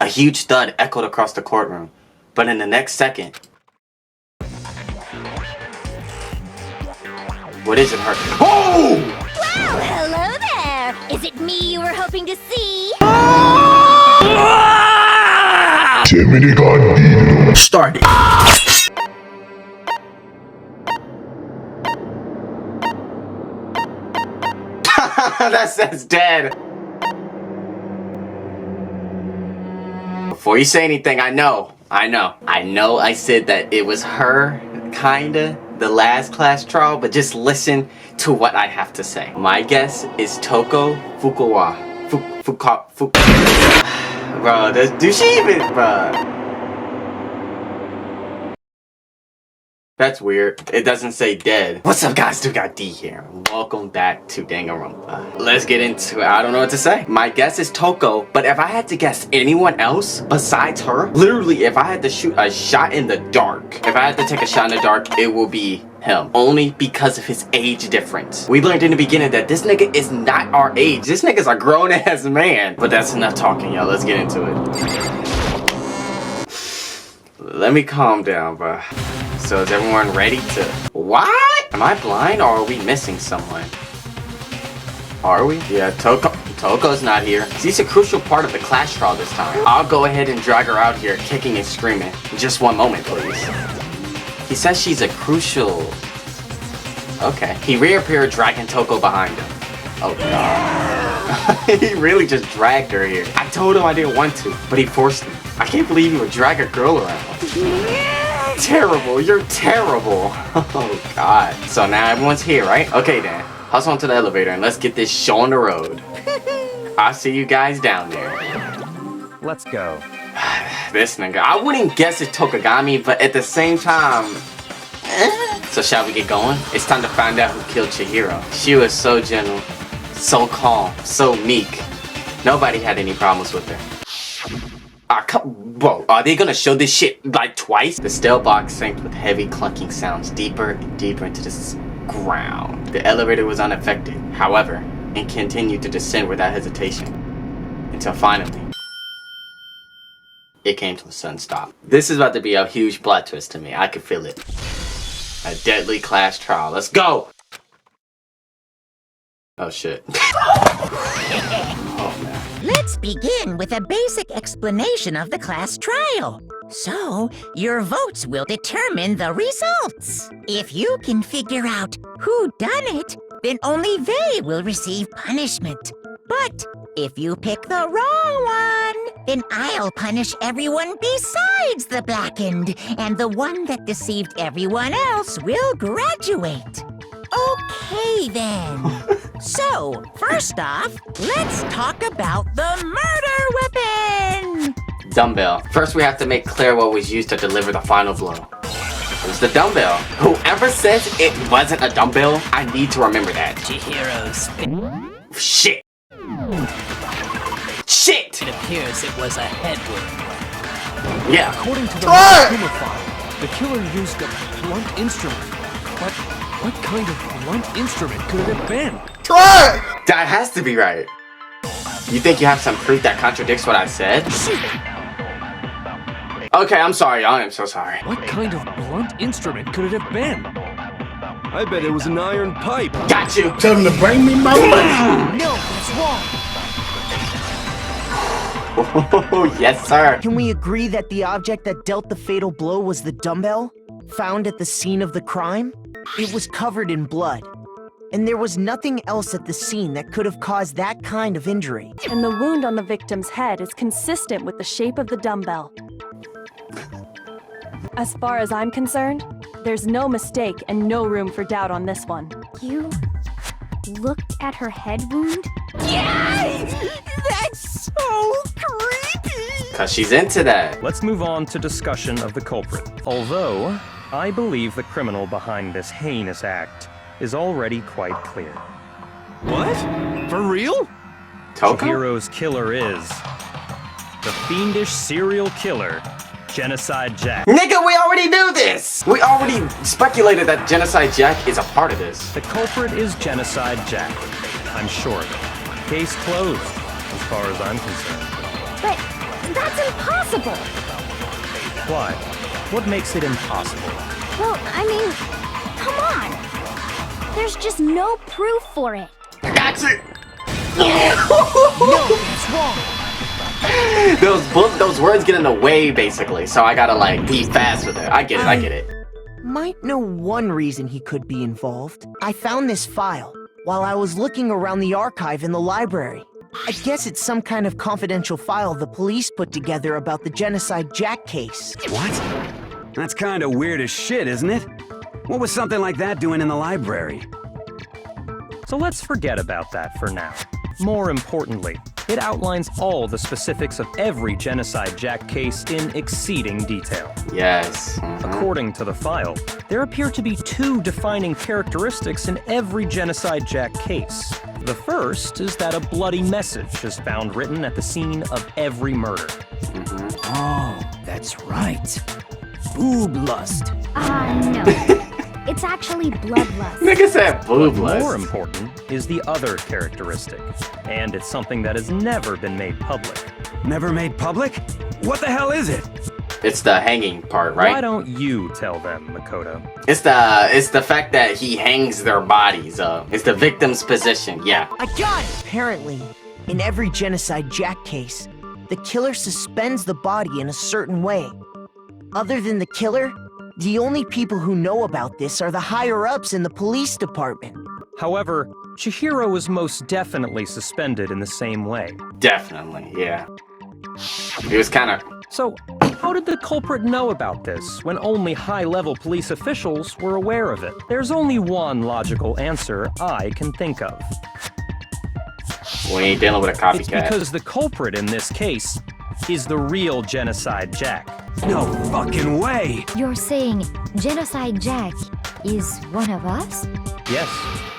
huge thud echoed across the courtroom, but in the next second... What is it, her? Oh! Well, hello there! Is it me you were hoping to see? DemiGodDee. Start it. That says dead. Before you say anything, I know I said that it was her, kinda, the last class trial, but just listen to what I have to say. My guess is Toko Fukawa. Bro, do she even, bro? That's weird. It doesn't say dead. What's up, guys? DemiGodDee here. Welcome back to Danganronpa. Let's get into it. I don't know what to say. My guess is Toko, but if I had to guess anyone else besides her, literally, if I had to shoot a shot in the dark, if I had to take a shot in the dark, it will be him. Only because of his age difference. We learned in the beginning that this nigga is not our age. This nigga's a grown-ass man. But that's enough talking, y'all. Let's get into it. Let me calm down, bro. So is everyone ready to... What? Am I blind or are we missing someone? Are we? Yeah, Toko's not here. He's a crucial part of the class trial this time. I'll go ahead and drag her out here kicking and screaming. Just one moment, please. He says she's a crucial... Okay. He reappeared dragging Toko behind him. Oh god. He really just dragged her here. I told him I didn't want to, but he forced me. I can't believe you would drag a girl around. Terrible, you're terrible. Oh god. So now everyone's here, right? Okay then, hustle onto the elevator and let's get this show on the road. I'll see you guys down there. Let's go. This nigga, I wouldn't guess it's Tokagami, but at the same time... So shall we get going? It's time to find out who killed Chihiro. She was so gentle, so calm, so meek. Nobody had any problems with her. Whoa, are they gonna show this shit like twice? The steel box sank with heavy clunking sounds deeper and deeper into the ground. The elevator was unaffected, however, and continued to descend without hesitation. Until finally, it came to a sudden stop. This is about to be a huge plot twist to me. I can feel it. A deadly class trial. Let's go! Oh shit. Oh man. Let's begin with a basic explanation of the class trial. So, your votes will determine the results. If you can figure out who done it, then only they will receive punishment. But if you pick the wrong one, then I'll punish everyone besides the blackened, and the one that deceived everyone else will graduate. Okay then. So, first off, let's talk about the murder weapon! Dumbbell. First we have to make clear what was used to deliver the final blow. It was the dumbbell. Whoever says it wasn't a dumbbell, I need to remember that. Chihiro's... Shit! Shit! It appears it was a head wound. Yeah. According to the Akuma file, the killer used a blunt instrument. But what kind of blunt instrument could it have been? That has to be right. You think you have some proof that contradicts what I said? Okay, I'm sorry. I am so sorry. What kind of blunt instrument could it have been? I bet it was an iron pipe. Got you. Tell him to bring me my money. No, that's wrong. Oh, yes, sir. Can we agree that the object that dealt the fatal blow was the dumbbell, found at the scene of the crime? It was covered in blood, and there was nothing else at the scene that could have caused that kind of injury. And the wound on the victim's head is consistent with the shape of the dumbbell. As far as I'm concerned, there's no mistake and no room for doubt on this one. You looked at her head wound? Yes! That's so creepy! Cause she's into that. Let's move on to discussion of the culprit. Although, I believe the criminal behind this heinous act is already quite clear. What? For real? Toko? Chihiro's killer is the fiendish serial killer, Genocide Jack. Nigga, we already knew this! We already speculated that Genocide Jack is a part of this. The culprit is Genocide Jack. I'm sure of it. Case closed, as far as I'm concerned. But that's impossible! impossible. Why? What makes it impossible? Well, I mean, come on. There's just no proof for it. I got you. No, it's wrong. Those words get in the way, basically. So I gotta like be fast with it. I get it. I get it. Might know one reason he could be involved. I found this file while I was looking around the archive in the library. I guess it's some kind of confidential file the police put together about the Genocide Jack case. What? That's kind of weird as shit, isn't it? What was something like that doing in the library? So let's forget about that for now. More importantly, it outlines all the specifics of every Genocide Jack case in exceeding detail. Yes. According to the file, there appear to be two defining characteristics in every Genocide Jack case. The first is that a bloody message is found written at the scene of every murder. Oh, that's right. Boob lust. No. It's actually bloodlust. Nigga said boob More lust. important is the other characteristic, and it's something that has never been made public. Never made public? What the hell is it? It's the hanging part, Why right? don't you tell them, Makoto? It's the fact that he hangs their bodies up. It's the victim's position. Yeah. I got it! Apparently, in every Genocide Jack case, the killer suspends the body in a certain way. Other than the killer, the only people who know about this are the higher-ups in the police department. However, Chihiro was most definitely suspended in the same way. Definitely. Yeah. He was kind of. So, how did the culprit know about this when only high-level police officials were aware of it? There's only one logical answer I can think of. We ain't dealing with a copycat. It's because the culprit in this case is the real Genocide Jack. No fucking way! You're saying Genocide Jack is one of us? Yes,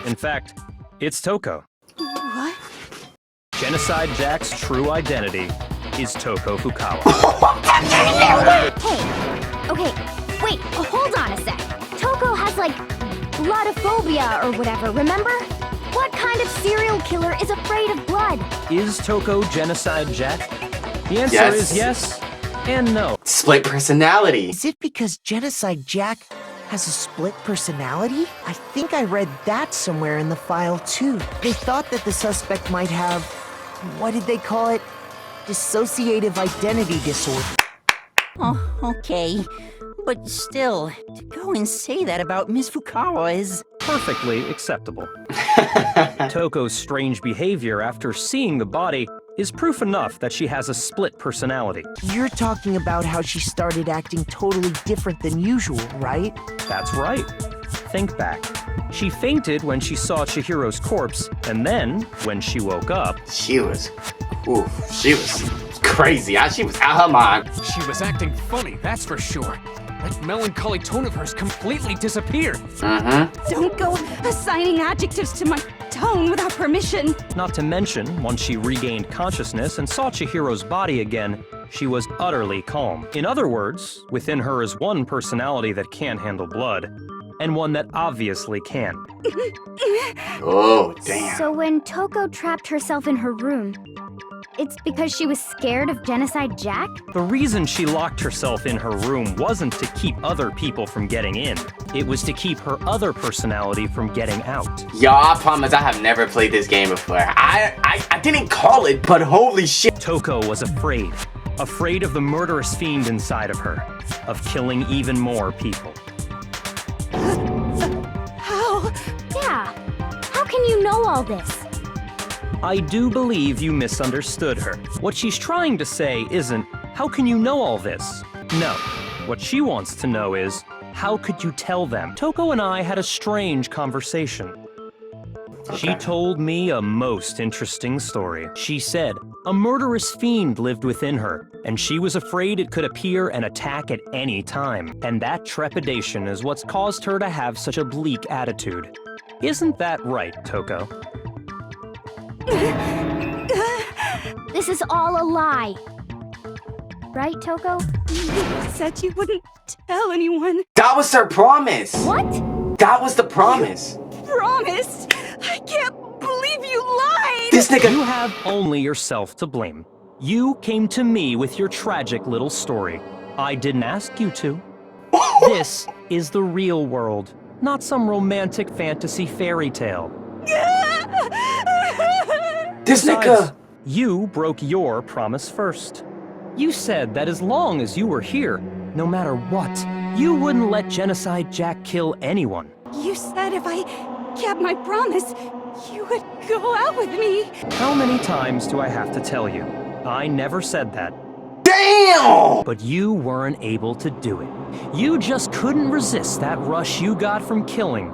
in fact, it's Toko. What? Genocide Jack's true identity is Toko Fukawa. Hey, okay, wait, hold on a sec. Toko has like bloodophobia or whatever, remember? What kind of serial killer is afraid of blood? Is Toko Genocide Jack? The answer Yes. is yes and no. Split personality. Is it because Genocide Jack has a split personality? I think I read that somewhere in the file too. They thought that the suspect might have, what did they call it? Dissociative identity disorder. Oh, okay. But still, to go and say that about Miss Fukawa is... Perfectly acceptable. Toko's strange behavior after seeing the body is proof enough that she has a split personality. You're talking about how she started acting totally different than usual, right? That's right. Think back. She fainted when she saw Chihiro's corpse, and then, when she woke up... She was crazy. She was out her mind. She was acting funny, that's for sure. That melancholy tone of hers completely disappeared. Don't go assigning adjectives to my tone without permission. Not to mention, once she regained consciousness and saw Chihiro's body again, she was utterly calm. In other words, within her is one personality that can't handle blood, and one that obviously can. Oh, damn. So when Toko trapped herself in her room, it's because she was scared of Genocide Jack? The reason she locked herself in her room wasn't to keep other people from getting in. It was to keep her other personality from getting out. Y'all, I promise I have never played this game before. I didn't call it, but holy shit. Toko was afraid. Afraid of the murderous fiend inside of her. Of killing even more people. How? Yeah. How can you know all this? I do believe you misunderstood her. What she's trying to say isn't, how can you know all this? No. What she wants to know is, how could you tell them? Toko and I had a strange conversation. She told me a most interesting story. She said, a murderous fiend lived within her, and she was afraid it could appear and attack at any time. And that trepidation is what's caused her to have such a bleak attitude. Isn't that right, Toko? This is all a lie. Right, Toko? You said you wouldn't tell anyone. That was her promise. What? That was the promise. Promised? I can't believe you lied! This nigga. You have only yourself to blame. You came to me with your tragic little story. I didn't ask you to. This is the real world, not some romantic fantasy fairy tale. This nigga! You broke your promise first. You said that as long as you were here, no matter what, you wouldn't let Genocide Jack kill anyone. You said if I kept my promise, you would go out with me. How many times do I have to tell you? I never said that. Damn! But you weren't able to do it. You just couldn't resist that rush you got from killing,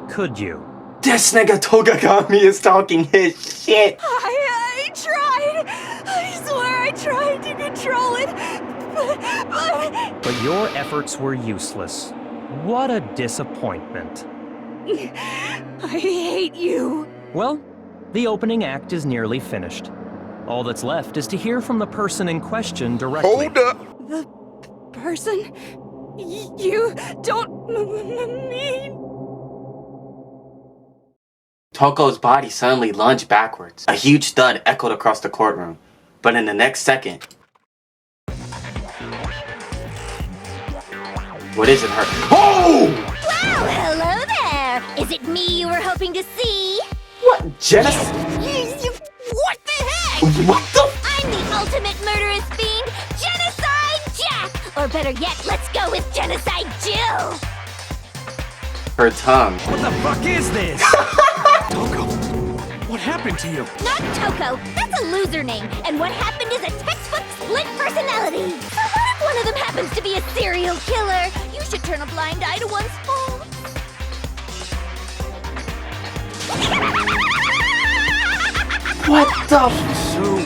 could you? This nigga Togagami is talking his shit! I tried! I swear I tried to control it, But your efforts were useless. What a disappointment. I hate you. Well, the opening act is nearly finished. All that's left is to hear from the person in question directly. Hold up! The person? You don't mean... Toko's body suddenly lunged backwards. A huge thud echoed across the courtroom. But in the next second... What is it, her? Oh! Well, hello there! Is it me you were hoping to see? What? Jess? What the heck? What the? I'm the ultimate murderous fiend, Genocide Jack! Or better yet, let's go with Genocide Jill! Her tongue. What the fuck is this? Toko, what happened to you? Not Toko, that's a loser name, and what happened is a textbook split personality. So what if one of them happens to be a serial killer? You should turn a blind eye to one's faults. What the? So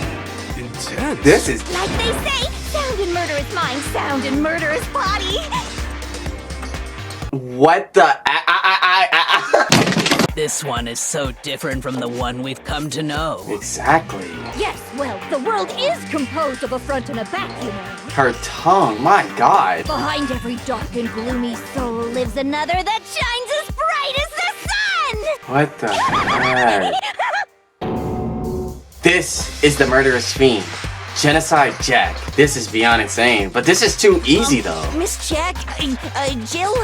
intense. This is... Like they say, sound in murderous mind, sound in murderous body. What the? This one is so different from the one we've come to know. Exactly. Yes, well, the world is composed of a front and a back, you know. Her tongue, my god. Behind every dark and gloomy soul lives another that shines as bright as the sun! What the heck? This is the murderous fiend. Genocide Jack. This is beyond insane, but this is too easy though. Miss Jack, Jill,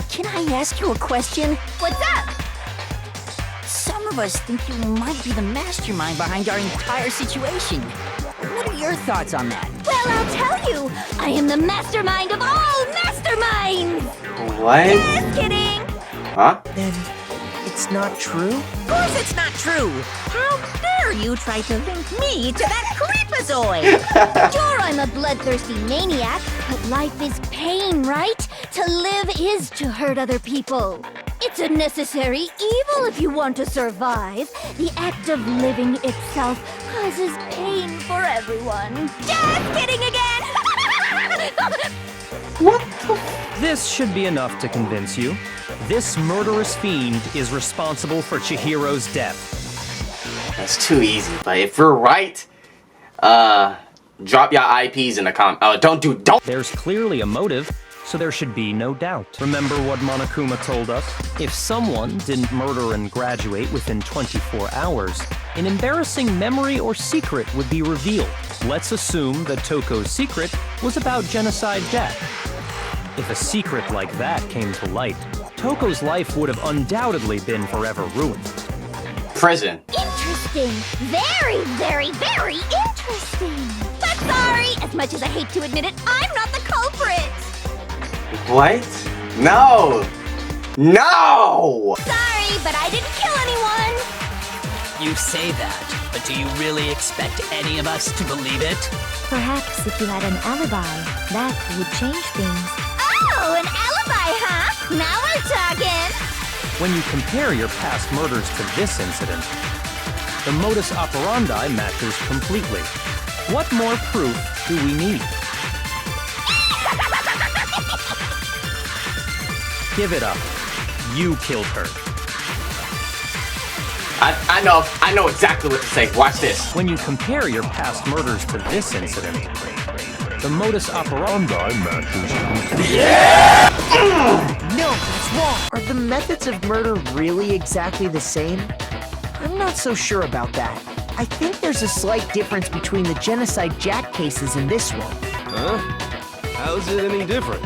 can I ask you a question? What's up? Some of us think you might be the mastermind behind our entire situation. What are your thoughts on that? Well, I'll tell you. I am the mastermind of all masterminds! What? Just kidding! Huh? Then it's not true? Of course it's not true! How dare you try to link me to that creepazoid? Sure, I'm a bloodthirsty maniac, but life is pain, right? To live is to hurt other people. It's a necessary evil if you want to survive. The act of living itself causes pain for everyone. Just kidding again! What the? This should be enough to convince you. This murderous fiend is responsible for Chihiro's death. That's too easy, but if we're right, drop your IPs in the don't. There's clearly a motive, so there should be no doubt. Remember what Monokuma told us? If someone didn't murder and graduate within 24 hours, an embarrassing memory or secret would be revealed. Let's assume that Toko's secret was about Genocide Jack. If a secret like that came to light, Toko's life would have undoubtedly been forever ruined. Prison. Interesting. Very, very, very interesting. But sorry, as much as I hate to admit it, I'm not the culprit. What? No! No! Sorry, but I didn't kill anyone. You say that, but do you really expect any of us to believe it? Perhaps if you had an alibi, that would change things. Oh, an alibi, huh? Now we're talking. When you compare your past murders to this incident, the modus operandi matches completely. What more proof do we need? Give it up. You killed her. I know exactly what to say. Watch this. When you compare your past murders to this incident, the modus operandi matches completely. No, that's wrong. Are the methods of murder really exactly the same? I'm not so sure about that. I think there's a slight difference between the Genocide Jack cases and this one. Huh? How's it any different?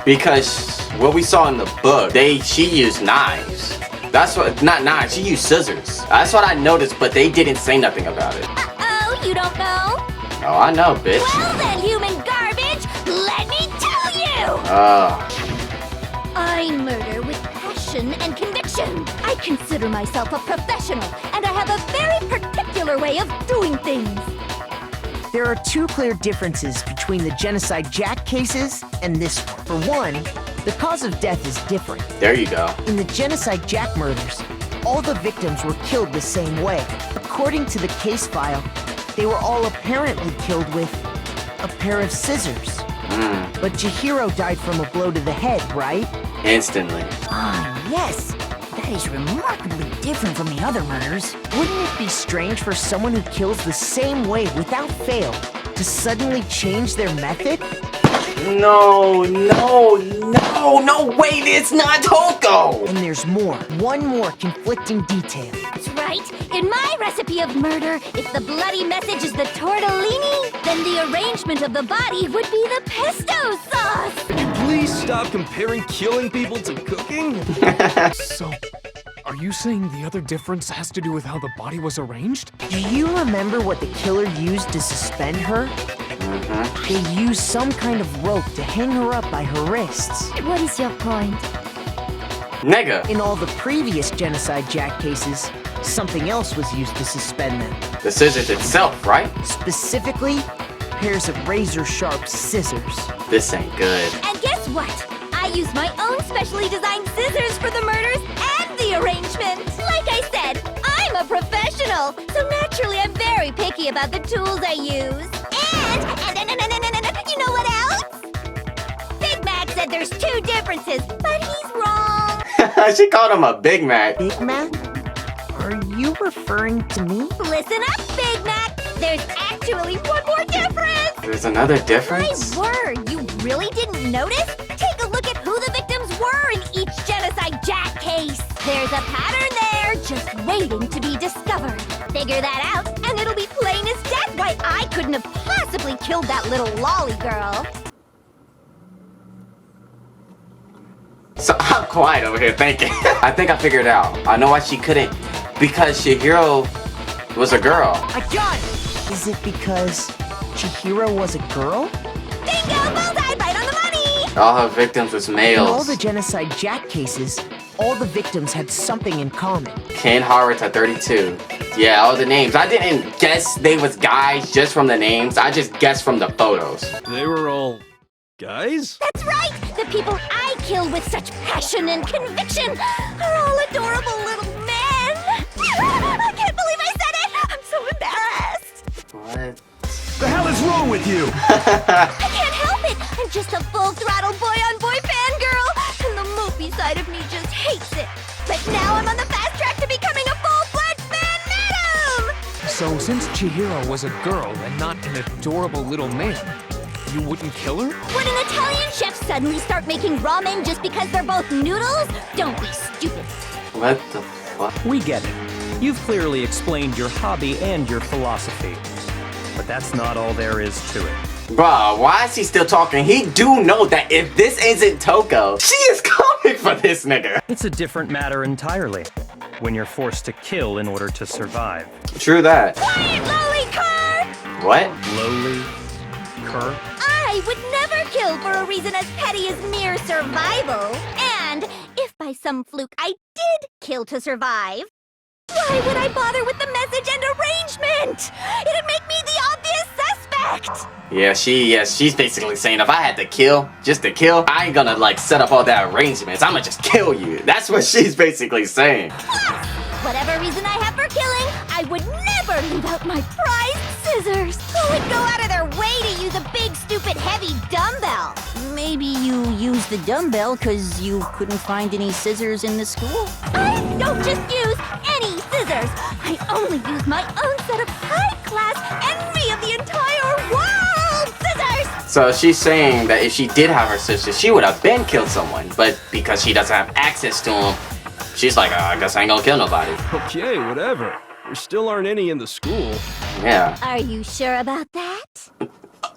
Because what we saw in the book, she used knives. That's what, not knives, she used scissors. That's what I noticed, but they didn't say nothing about it. Uh-oh, you don't know? Oh, I know, bitch. Well then, human garbage, let me tell you! I murder with passion and conviction. I consider myself a professional, and I have a very particular way of doing things. There are two clear differences between the Genocide Jack cases and this one. For one, the cause of death is different. There you go. In the Genocide Jack murders, all the victims were killed the same way. According to the case file, they were all apparently killed with a pair of scissors. But Chihiro died from a blow to the head, right? Instantly. Ah, yes. That is remarkably different from the other murders. Wouldn't it be strange for someone who kills the same way without fail to suddenly change their method? No way, it's not Toko! And there's more. One more conflicting detail. That's right. In my recipe of murder, if the bloody message is the tortellini, then the arrangement of the body would be the pesto sauce. Could you please stop comparing killing people to cooking? So, are you saying the other difference has to do with how the body was arranged? Do you remember what the killer used to suspend her? They used some kind of rope to hang her up by her wrists. What is your point? Nigga. In all the previous Genocide Jack cases, something else was used to suspend them. The scissors itself, right? Specifically, pairs of razor-sharp scissors. This ain't good. And guess what? I use my own specially designed scissors for the murders and the arrangement. Like I said, I'm a professional, so naturally I'm very picky about the tools I use. And you know what else? Big Mac said there's two differences, but he's wrong. She called him a Big Mac. Big Mac? Are you referring to me? Listen up, Big Mac. There's actually one more difference. There's another difference? My word, you really didn't notice? Take a look at who the victims were in each Genocide Jack case. There's a pattern there, just waiting to be discovered. Figure that out, and it'll be plain as death why I couldn't have possibly killed that little lolly girl. So I'm quiet over here thinking. I think I figured it out. I know why she couldn't. Because Chihiro was a girl. I got it! Is it because Chihiro was a girl? Bingo! Bullseye! Right on the money! All her victims was males. In all the Genocide Jack cases, all the victims had something in common. Ken Haruta 32. Yeah, all the names. I didn't guess they was guys just from the names. I just guessed from the photos. They were all guys? That's right! The people I kill with such passion and conviction are all adorable little men! I can't believe I said it! I'm so embarrassed! What? The hell is wrong with you? I can't help it! I'm just a full-throttle boy-on-boy fangirl! And the movie side of me just hates it! But now I'm on the fast track to becoming a full-fledged fan madam! So, since Chihiro was a girl and not an adorable little man, you wouldn't kill her? Would an Italian chef suddenly start making ramen just because they're both noodles? Don't be stupid. What the fuck? We get it. You've clearly explained your hobby and your philosophy. But that's not all there is to it. Bruh, why is he still talking? He do know that if this isn't Toko, she is coming for this nigga. It's a different matter entirely. When you're forced to kill in order to survive. True that. Quiet, lowly cur! What? Lowly? Cur? I would never kill for a reason as petty as mere survival. And if by some fluke I did kill to survive, why would I bother with the message and arrangement? It'd make me the obvious suspect. Yeah, she's basically saying if I had to kill, just to kill, I ain't gonna like set up all that arrangements. I'ma just kill you. That's what she's basically saying. Plus, whatever reason I have for killing, I would never leave out my prized scissors. Who would go out of their way to use a big, stupid, heavy dumbbell? Maybe you used the dumbbell because you couldn't find any scissors in the school? I don't just use any scissors. I only use my own set of high-class envy of the entire world scissors. So she's saying that if she did have her sisters, she would have been killed someone. But because she doesn't have access to them, she's like, I guess I ain't gonna kill nobody. Okay, whatever. There still aren't any in the school. Yeah. Are you sure about that?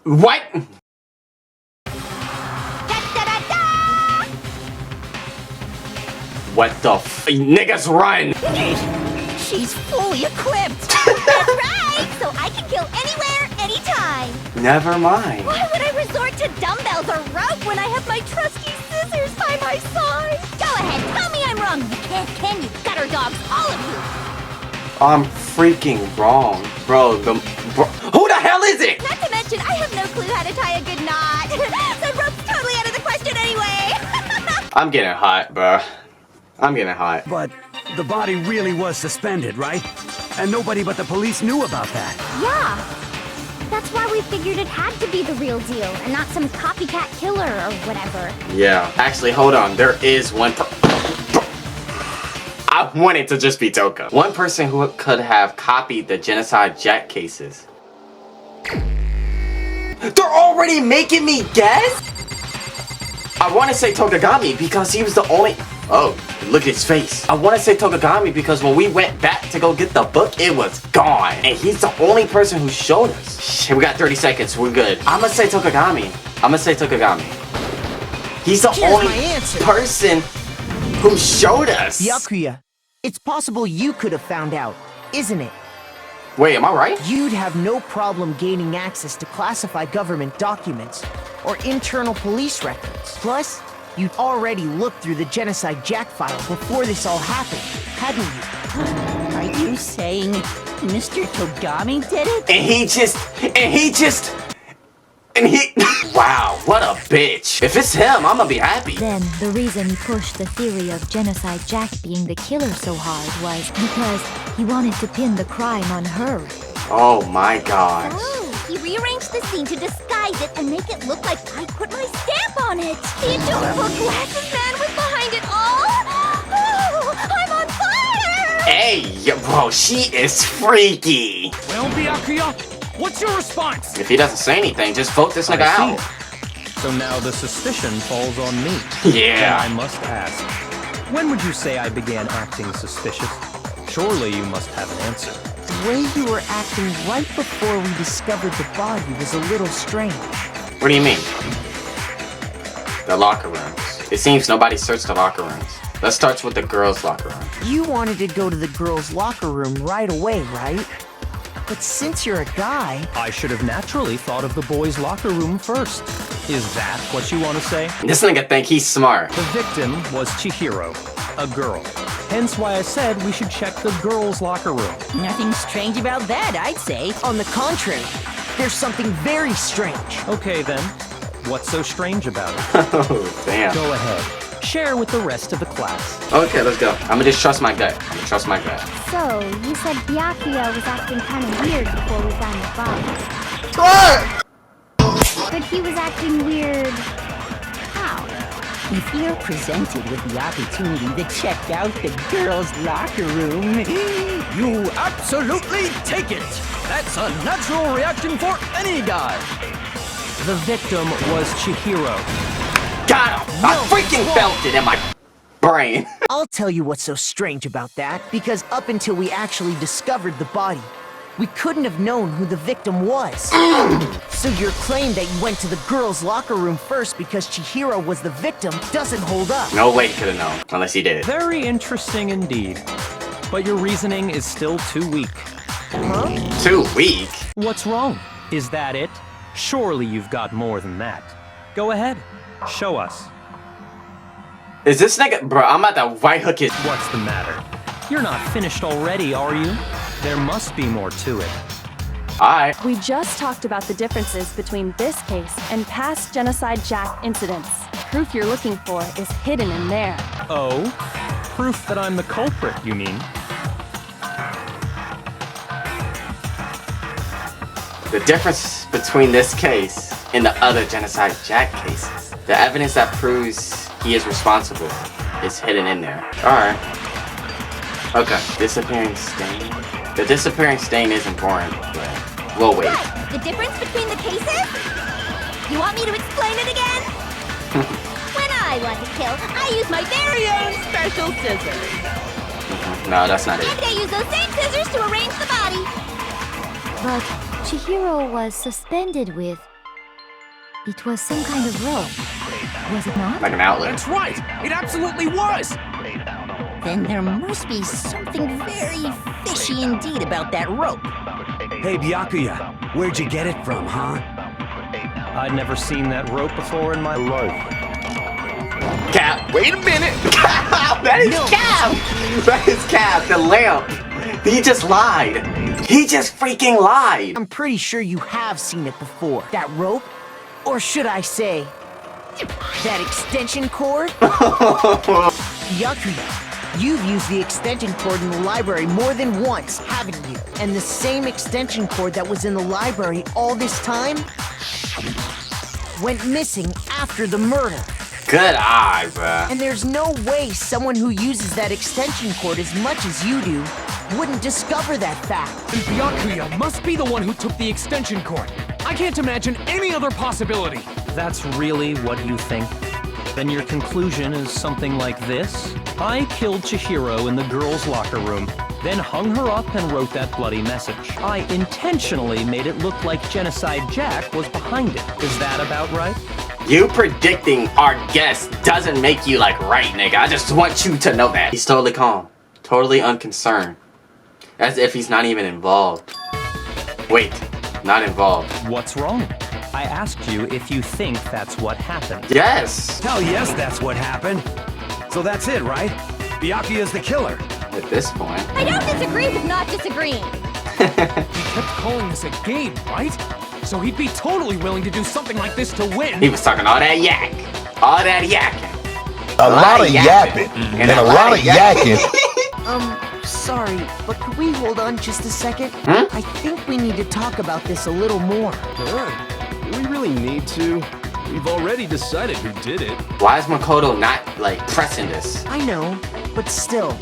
What? What the niggas run? She's fully equipped. That's right! So I can kill anywhere, anytime. Never mind. Why would I resort to dumbbells or rope when I have my trusty scissors by my side? Go ahead, tell me I'm wrong. You can't, can you? Gutter dogs, all of you. I'm freaking wrong. Bro, who the hell is it? Not to mention, I have no clue how to tie a good knot. So rope's totally out of the question anyway. I'm getting hot, bro. I'm getting hot. But the body really was suspended, right? And nobody but the police knew about that. Yeah. That's why we figured it had to be the real deal and not some copycat killer or whatever. Yeah. Actually, hold on. There is one I want it to just be Toko. One person who could have copied the Genocide Jack cases. They're already making me guess? I want to say Tokagami because he was the only... Oh, look at his face. I want to say Tokagami because when we went back to go get the book, it was gone. And he's the only person who showed us. Shit, we got 30 seconds. We're good. I'm going to say Tokagami. He's the only person who showed us. Byakuya, it's possible you could have found out, isn't it? Wait, am I right? You'd have no problem gaining access to classified government documents or internal police records. Plus, you'd already looked through the Genocide Jack file before this all happened, hadn't you? Are you saying Mr. Togami did it? Wow, what a bitch. If it's him, I'm gonna be happy. Then the reason he pushed the theory of Genocide Jack being the killer so hard was because he wanted to pin the crime on her. Oh my gosh. Oh, he rearranged the scene to disguise it and make it look like I put my stamp on it. The adorable glasses man was behind it all. Oh, I'm on fire! Hey, bro, she is freaky. Well, Byakuya, what's your response? If he doesn't say anything, just vote this nigga out. So now the suspicion falls on me. Yeah. And I must ask, when would you say I began acting suspicious? Surely you must have an answer. The way you were acting right before we discovered the body was a little strange. What do you mean? The locker rooms. It seems nobody searched the locker rooms. Let's start with the girls' locker room. You wanted to go to the girls' locker room right away, right? But since you're a guy... I should have naturally thought of the boys' locker room first. Is that what you want to say? This nigga think he's smart. The victim was Chihiro, a girl. Hence why I said we should check the girls' locker room. Nothing strange about that, I'd say. On the contrary, there's something very strange. Okay then, what's so strange about it? Oh, damn. Go ahead. Share with the rest of the class. Okay, let's go. I'm gonna just trust my gut. So, you said Byakuya was acting kind of weird before we found the body. But he was acting weird... how? If you're presented with the opportunity to check out the girls' locker room, you absolutely take it. That's a natural reaction for any guy. The victim was Chihiro. Got him! I freaking felt it in my brain. I'll tell you what's so strange about that, because up until we actually discovered the body, we couldn't have known who the victim was. So your claim that you went to the girls' locker room first because Chihiro was the victim doesn't hold up. No way he could have known, unless he did. Very interesting indeed. But your reasoning is still too weak. Huh? Too weak? What's wrong? Is that it? Surely you've got more than that. Go ahead. Show us. Is this nigga... Bro, I'm about to right hook it. What's the matter? You're not finished already, are you? There must be more to it. Alright. We just talked about the differences between this case and past Genocide Jack incidents. Proof you're looking for is hidden in there. Oh? Proof that I'm the culprit, you mean? The difference between this case and the other Genocide Jack cases. The evidence that proves he is responsible is hidden in there. Alright. Okay. Disappearing stain. The disappearing stain is important, but we'll wait. What? The difference between the cases? You want me to explain it again? When I want to kill, I use my very own special scissors. No, that's not it. And they use those same scissors to arrange the body. But Chihiro was suspended with... It was some kind of rope, was it not? Like an outlet. That's right! It absolutely was! Then there must be something very fishy indeed about that rope. Hey, Byakuya, where'd you get it from, huh? I'd never seen that rope before in my life. Cap. Wait a minute! Cap! That is Cap! That is Cap, the lamp. He just lied. He just freaking lied. I'm pretty sure you have seen it before. That rope? Or should I say, that extension cord? Byakuya, you've used the extension cord in the library more than once, haven't you? And the same extension cord that was in the library all this time went missing after the murder. Good eye, bruh. And there's no way someone who uses that extension cord as much as you do wouldn't discover that fact. And Byakuya must be the one who took the extension cord. I can't imagine any other possibility. That's really what you think? Then your conclusion is something like this? I killed Chihiro in the girls' locker room, then hung her up and wrote that bloody message. I intentionally made it look like Genocide Jack was behind it. Is that about right? You predicting our guess doesn't make you like right, nigga. I just want you to know that. He's totally calm, totally unconcerned. As if he's not even involved. Wait, not involved. What's wrong? I asked you if you think that's what happened. Yes! Hell yes, that's what happened. So that's it, right? Byakuya's the killer. At this point. I don't disagree with not disagreeing. He kept calling this a game, right? So he'd be totally willing to do something like this to win. He was talking all that yak. All that yakking. A lot of yapping. And a lot of yakking. Sorry, but could we hold on just a second? I think we need to talk about this a little more. Do we really need to? We've already decided who did it. Why is Makoto not, like, pressing this? I know, but still,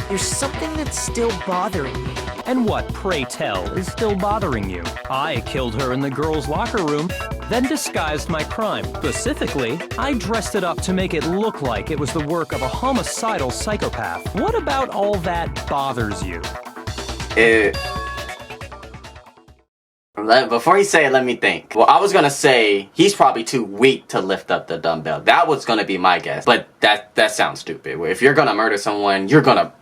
there's something that's still bothering me. And what, pray tell, is still bothering you? I killed her in the girls' locker room, then disguised my crime. Specifically, I dressed it up to make it look like it was the work of a homicidal psychopath. What about all that bothers you? Before you say it, let me think. Well, I was gonna say he's probably too weak to lift up the dumbbell. That was gonna be my guess, but that sounds stupid. If you're gonna murder someone, you're gonna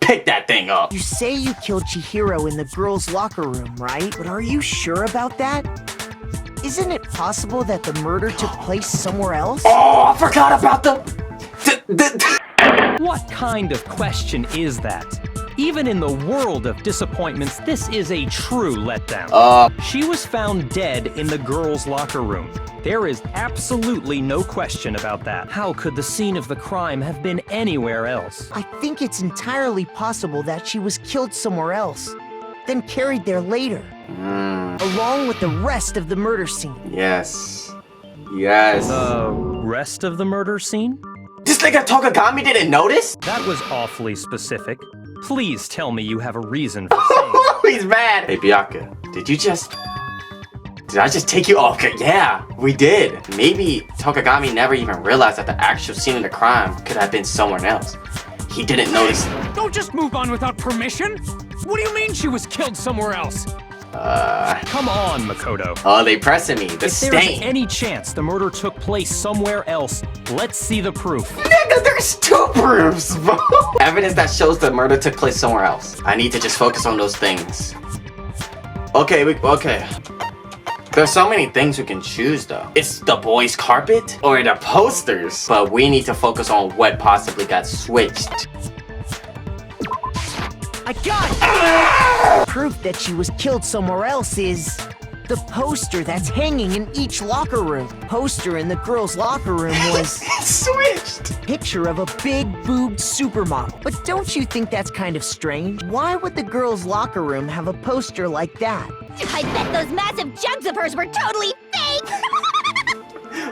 pick that thing up. You say you killed Chihiro in the girls' locker room, right? But are you sure about that? Isn't it possible that the murder took place somewhere else? Oh, I forgot about What kind of question is that? Even in the world of disappointments, this is a true letdown. She was found dead in the girls' locker room. There is absolutely no question about that. How could the scene of the crime have been anywhere else? I think it's entirely possible that she was killed somewhere else, then carried there later, along with the rest of the murder scene. Yes. Yes. The rest of the murder scene? This nigga Tokagami didn't notice? That was awfully specific. Please tell me you have a reason for saying that. He's mad. Hey, Byakuya, did I just take you off? Yeah, we did. Maybe Tokagami never even realized that the actual scene of the crime could have been somewhere else. He didn't notice. Don't just move on without permission. What do you mean she was killed somewhere else? Come on, Makoto. Oh, they pressing me. The If stain. there's any chance the murder took place somewhere else, let's see the proof. Nigga, there's two proofs, bro. Evidence that shows the murder took place somewhere else. I need to just focus on those things. Okay, okay. There's so many things we can choose, though. It's the boys' carpet or the posters. But we need to focus on what possibly got switched. I got it! Proof that she was killed somewhere else is the poster that's hanging in each locker room. Poster in the girls' locker room was switched. Picture of a big boobed supermodel. But don't you think that's kind of strange? Why would the girls' locker room have a poster like that? I bet those massive jugs of hers were totally fake!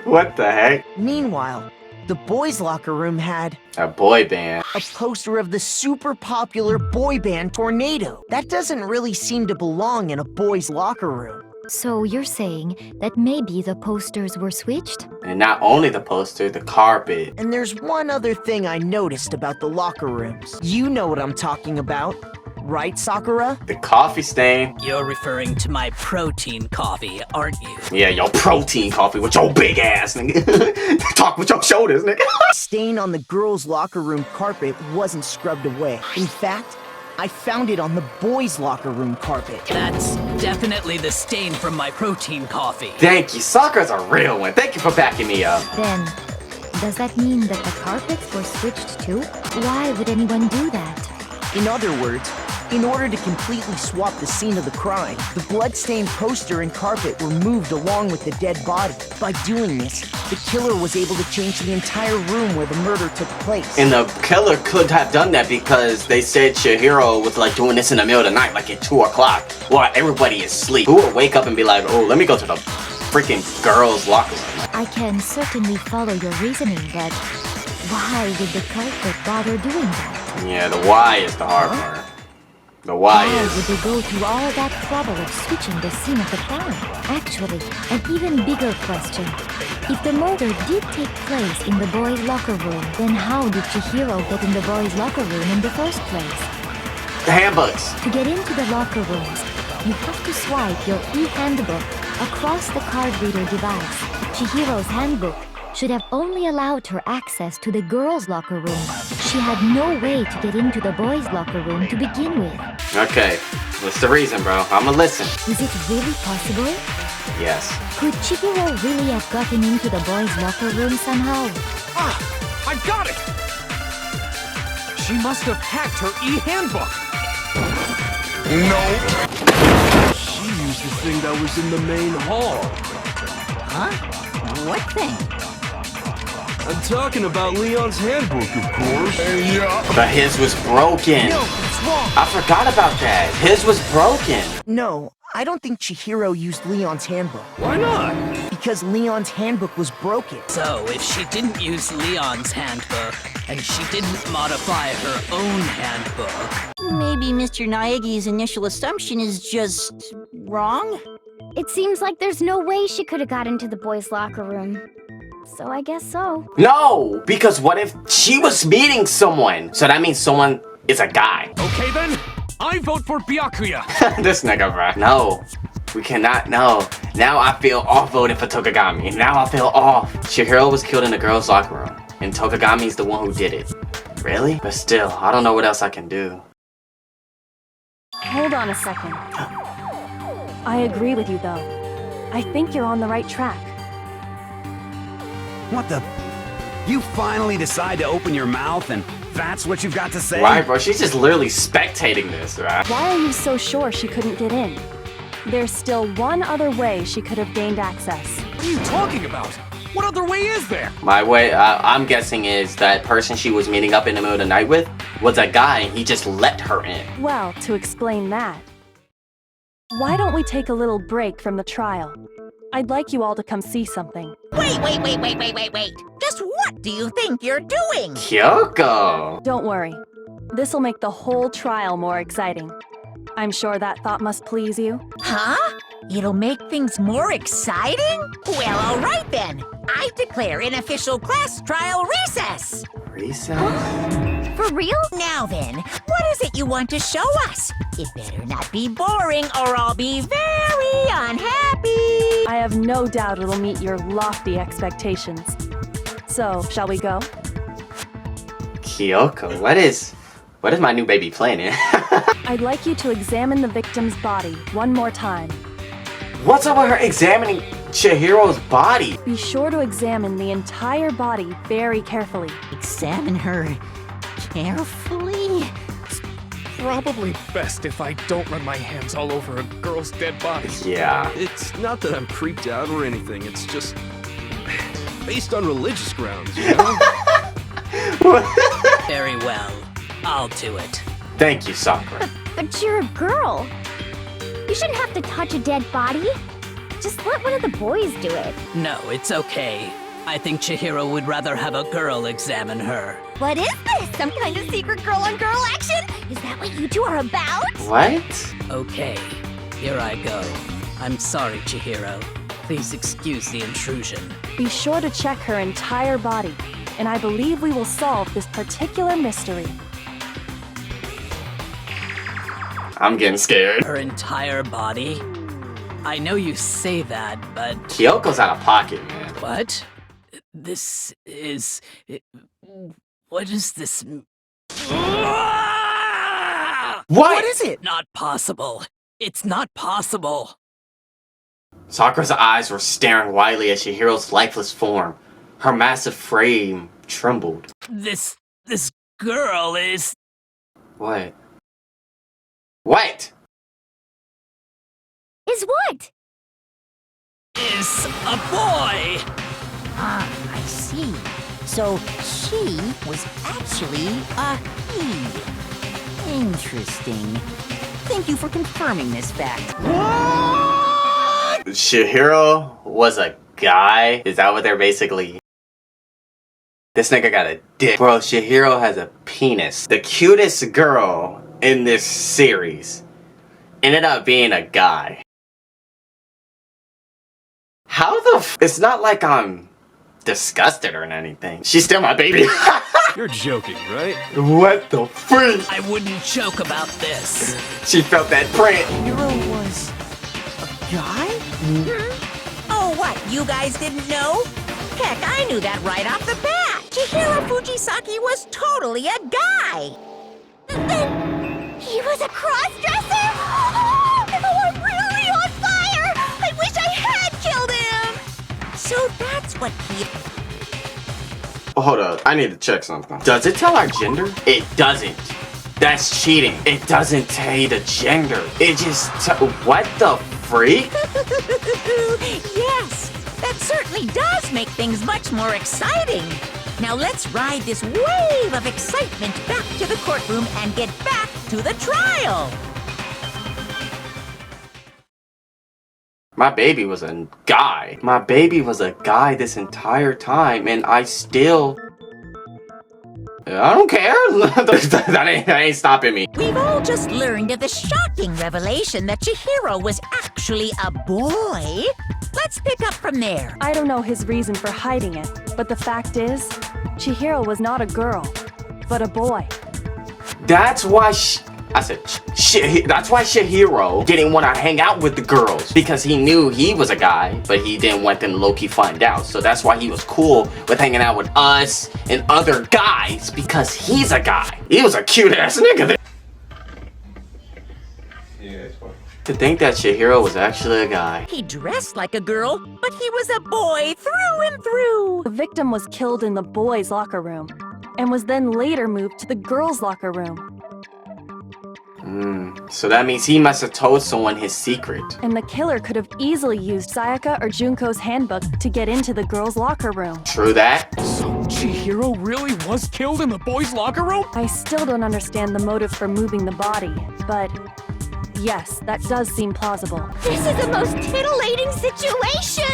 What the heck? Meanwhile, the boys' locker room had a boy band. A poster of the super popular boy band Tornado. That doesn't really seem to belong in a boys' locker room. So you're saying that maybe the posters were switched? And not only the poster, the carpet. And there's one other thing I noticed about the locker rooms. You know what I'm talking about, right, Sakura? The coffee stain. You're referring to my protein coffee, aren't you? Yeah, your protein coffee with your big ass, nigga. Talk with your shoulders, nigga. Stain on the girls' locker room carpet wasn't scrubbed away. In fact, I found it on the boys' locker room carpet. That's definitely the stain from my protein coffee. Thank you. Sakura's a real one. Thank you for backing me up. Then, does that mean that the carpets were switched too? Why would anyone do that? In other words, in order to completely swap the scene of the crime, the blood-stained poster and carpet were moved along with the dead body. By doing this, the killer was able to change the entire room where the murder took place. And the killer could have done that because they said Chihiro was like doing this in the middle of the night, like at 2 o'clock, while everybody is asleep. Who would wake up and be like, oh, let me go to the freaking girls' locker room? I can certainly follow your reasoning, but why would the culprit bother doing that? Yeah, the why is the hard part. The why is... would they go through all that trouble of switching the scene of the crime? Actually, an even bigger question. If the murder did take place in the boys' locker room, then how did Chihiro get in the boys' locker room in the first place? The handbooks. To get into the locker rooms, you have to swipe your e-handbook across the card reader device. Chihiro's handbook should have only allowed her access to the girls' locker room. She had no way to get into the boys' locker room to begin with. Okay, what's the reason, bro? I'ma listen. Is it really possible? Yes. Could Chihiro really have gotten into the boys' locker room somehow? Ah! I got it! She must have hacked her e-handbook! No. She used the thing that was in the main hall. Huh? What thing? I'm talking about Leon's handbook, of course. Yeah. But his was broken. No, it's wrong. I forgot about that. His was broken. No, I don't think Chihiro used Leon's handbook. Why not? Because Leon's handbook was broken. So, if she didn't use Leon's handbook, and she didn't modify her own handbook... Maybe Mr. Naegi's initial assumption is just wrong? It seems like there's no way she could have got into the boys' locker room. So I guess so. No, because what if she was meeting someone? So that means someone is a guy. Okay then, I vote for Byakuya. This nigga, bro. No, we cannot. No. Now I feel off voting for Tokagami. Now I feel off. Chihiro was killed in the girls' locker room, and Tokagami's the one who did it. Really? But still, I don't know what else I can do. Hold on a second. I agree with you, though. I think you're on the right track. What the? You finally decide to open your mouth and that's what you've got to say? Right, bro. She's just literally spectating this, right? Why are you so sure she couldn't get in? There's still one other way she could have gained access. What are you talking about? What other way is there? My way, I'm guessing, is that person she was meeting up in the middle of the night with was a guy and he just let her in. Well, to explain that, why don't we take a little break from the trial? I'd like you all to come see something. Wait. Just what do you think you're doing? Kyoko! Don't worry. This'll make the whole trial more exciting. I'm sure that thought must please you. Huh? It'll make things more exciting? Well, all right then. I declare an official class trial recess. Recess? For real? Now then, what is it you want to show us? It better not be boring or I'll be very unhappy. I have no doubt it'll meet your lofty expectations. So, shall we go? Kyoko, what is my new baby planning? I'd like you to examine the victim's body one more time. What's up with her examining Chihiro's body? Be sure to examine the entire body very carefully. Examine her carefully? It's probably best if I don't run my hands all over a girl's dead body. Yeah. It's not that I'm creeped out or anything, it's just based on religious grounds, you know? Very well. I'll do it. Thank you, Sakura. But you're a girl. You shouldn't have to touch a dead body. Just let one of the boys do it. No, it's okay. I think Chihiro would rather have a girl examine her. What is this? Some kind of secret girl-on-girl action? Is that what you two are about? What? Okay, here I go. I'm sorry, Chihiro. Please excuse the intrusion. Be sure to check her entire body, and I believe we will solve this particular mystery. I'm getting scared. Her entire body? I know you say that, but... Kyoko's out of pocket, man. What? This is... What is this? What is it? Not possible. It's not possible. Sakura's eyes were staring wildly at Chihiro's lifeless form. Her massive frame trembled. This girl is... What? What? Is what? Is a boy! Ah, I see. So she was actually a he. Interesting. Thank you for confirming this fact. Chihiro was a guy? Is that what they're basically... This nigga got a dick. Bro, Chihiro has a penis. The cutest girl in this series ended up being a guy. How the f... It's not like I'm disgusted or anything. She's still my baby. You're joking, right? What the freak? I wouldn't joke about this. She felt that print. Hero was a guy? Oh, what? You guys didn't know? Heck, I knew that right off the bat. Chihiro Fujisaki was totally a guy. Then he was a cross-dresser? Oh, I'm really on fire! I wish I had killed him! So that's what he... Oh, hold up. I need to check something. Does it tell our gender? It doesn't. That's cheating. It doesn't tell you the gender. It just what the freak? Yes, that certainly does make things much more exciting. Now let's ride this wave of excitement back to the courtroom and get back to the trial. My baby was a guy. My baby was a guy this entire time, and I still... I don't care. that ain't stopping me. We've all just learned of the shocking revelation that Chihiro was actually a boy. Let's pick up from there. I don't know his reason for hiding it, but the fact is, Chihiro was not a girl, but a boy. That's why that's why Chihiro didn't want to hang out with the girls, because he knew he was a guy, but he didn't want them to low-key find out. So that's why he was cool with hanging out with us and other guys, because he's a guy. He was a cute-ass nigga. To think that Chihiro was actually a guy. He dressed like a girl, but he was a boy through and through. The victim was killed in the boys' locker room, and was then later moved to the girls' locker room. So that means he must have told someone his secret. And the killer could have easily used Sayaka or Junko's handbook to get into the girls' locker room. True that. So Chihiro really was killed in the boys' locker room? I still don't understand the motive for moving the body, but yes, that does seem plausible. This is the most titillating situation!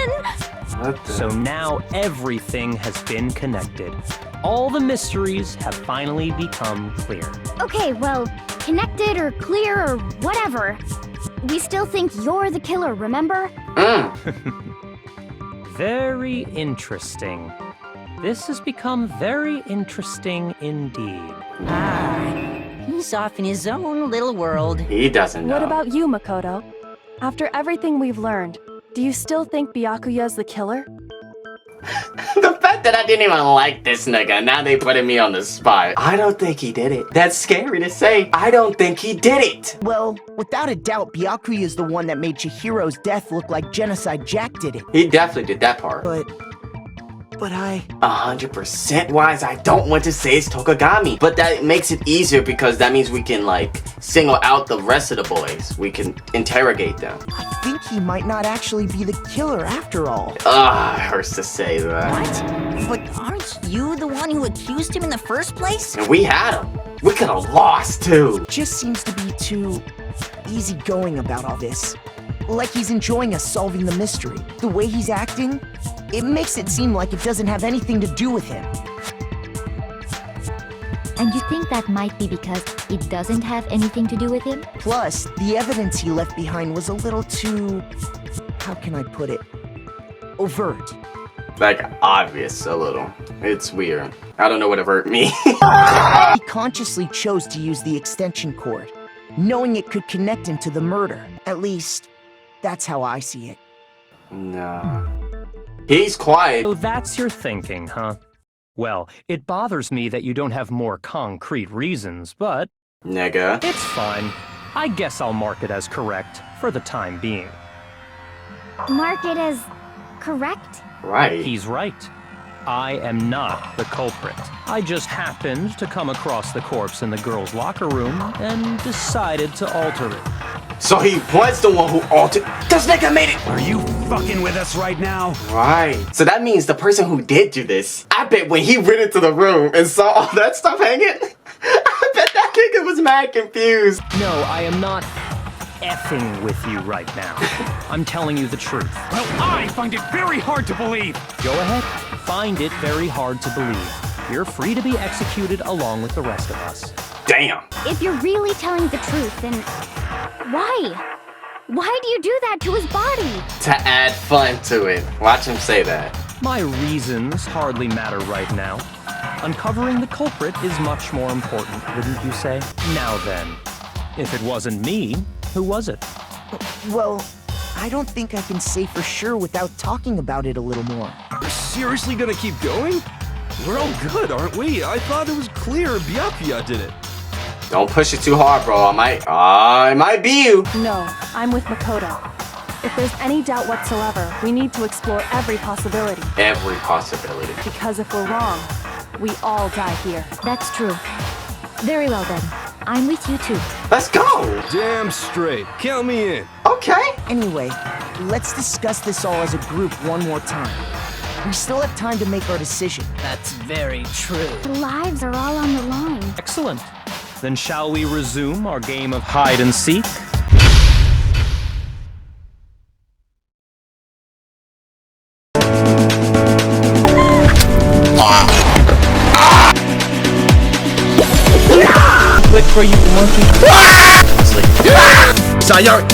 So now everything has been connected. All the mysteries have finally become clear. Okay, well, connected or clear or whatever. We still think you're the killer, remember? Very interesting. This has become very interesting indeed. He's off in his own little world. He doesn't know. What about you, Makoto? After everything we've learned, do you still think Byakuya's the killer? The fact that I didn't even like this nigga, now they putting me on the spot. I don't think he did it. That's scary to say. I don't think he did it. Well, without a doubt, Byakuya is the one that made Chihiro's death look like Genocide Jack did it. He definitely did that part. But I... 100% wise, I don't want to say it's Tokagami. But that makes it easier because that means we can, like, single out the rest of the boys. We can interrogate them. I think he might not actually be the killer after all. It hurts to say that. What? But aren't you the one who accused him in the first place? And we had him. We could have lost, too. Just seems to be too easygoing about all this. Like he's enjoying us solving the mystery. The way he's acting, it makes it seem like it doesn't have anything to do with him. And you think that might be because it doesn't have anything to do with him? Plus, the evidence he left behind was a little too... how can I put it? Overt. Like, obvious a little. It's weird. I don't know what avert means. He consciously chose to use the extension cord, knowing it could connect him to the murder. At least, that's how I see it. Nah. He's quiet. So that's your thinking, huh? Well, it bothers me that you don't have more concrete reasons, but... Nigga. It's fine. I guess I'll mark it as correct for the time being. Mark it as correct? Right. He's right. I am not the culprit. I just happened to come across the corpse in the girls' locker room and decided to alter it. So he was the one who altered. This nigga made it. Are you fucking with us right now? Right. So that means the person who did do this, I bet when he went into the room and saw all that stuff hanging, I bet that nigga was mad confused. No, I am not effing with you right now. I'm telling you the truth. Well, I find it very hard to believe. Go ahead. Find it very hard to believe. You're free to be executed along with the rest of us. Damn. If you're really telling the truth, then why? Why do you do that to his body? To add fun to it. Watch him say that. My reasons hardly matter right now. Uncovering the culprit is much more important, wouldn't you say? Now then, if it wasn't me, who was it? Well, I don't think I can say for sure without talking about it a little more. We're seriously gonna keep going? We're all good, aren't we? I thought it was clear Byakuya did it. Don't push it too hard, bro. It might be you. No, I'm with Makoto. If there's any doubt whatsoever, we need to explore every possibility. Every possibility. Because if we're wrong, we all die here. That's true. Very well then. I'm with you too. Let's go! Damn straight. Count me in. Okay. Anyway, let's discuss this all as a group one more time. We still have time to make our decision. That's very true. The lives are all on the line. Excellent. Then shall we resume our game of hide and seek? Click for you, monkey. Sleep. Sayori.